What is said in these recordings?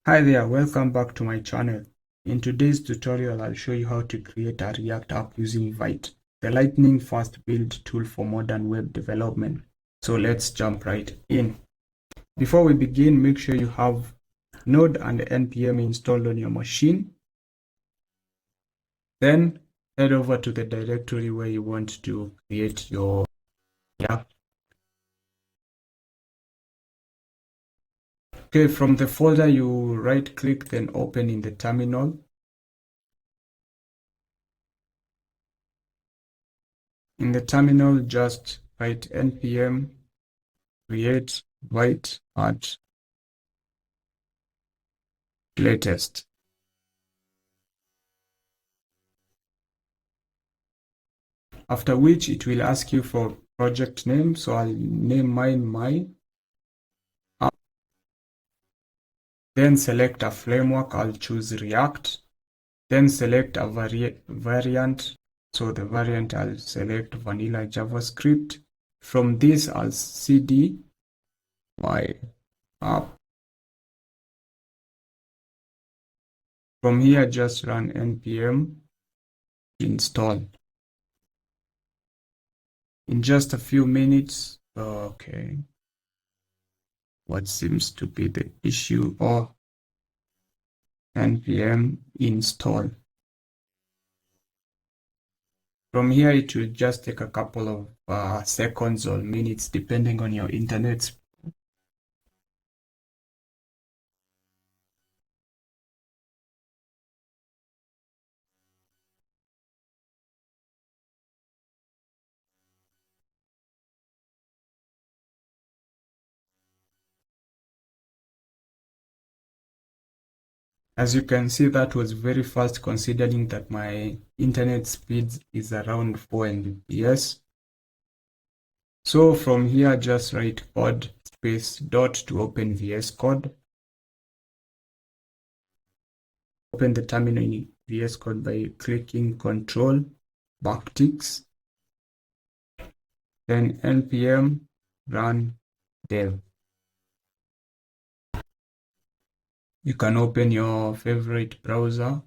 Hi there, welcome back to my channel. In today's tutorial, I'll show you how to create a React app using Vite, the lightning fast build tool for modern web development. So let's jump right in. Before we begin, make sure you have Node and npm installed on your machine. Then head over to the directory where you want to create your React. Okay, from the folder, you right click, then open in the terminal. In the terminal, just write npm create Vite at latest. After which it will ask you for project name. So I'll name mine my app. Then select a framework. I'll choose React. Then select a variant. So the variant I'll select vanilla JavaScript. From this I'll cd my app. From here just run npm install. In just a few minutes, okay, what seems to be the issue? Or npm install. From here, it will just take a couple of seconds or minutes, depending on your internet speed. As you can see, that was very fast considering that my internet speed is around 4 Mbps. So from here, just write code space dot to open VS Code. Open the terminal in VS Code by clicking Control backticks. Then npm run dev. You can open your favorite browser.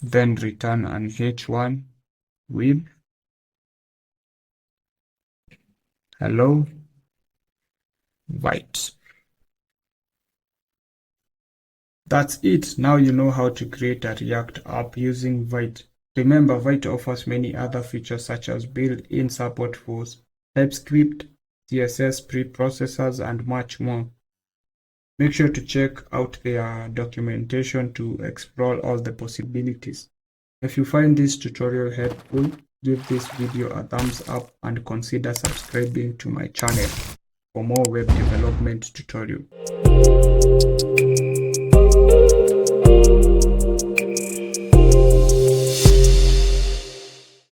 Then return an h1 with hello Vite. That's it. Now you know how to create a React app using Vite. Remember, Vite offers many other features such as built-in support for TypeScript, CSS preprocessors, and much more. Make sure to check out their documentation to explore all the possibilities. If you find this tutorial helpful, give this video a thumbs up and consider subscribing to my channel for more web development tutorials.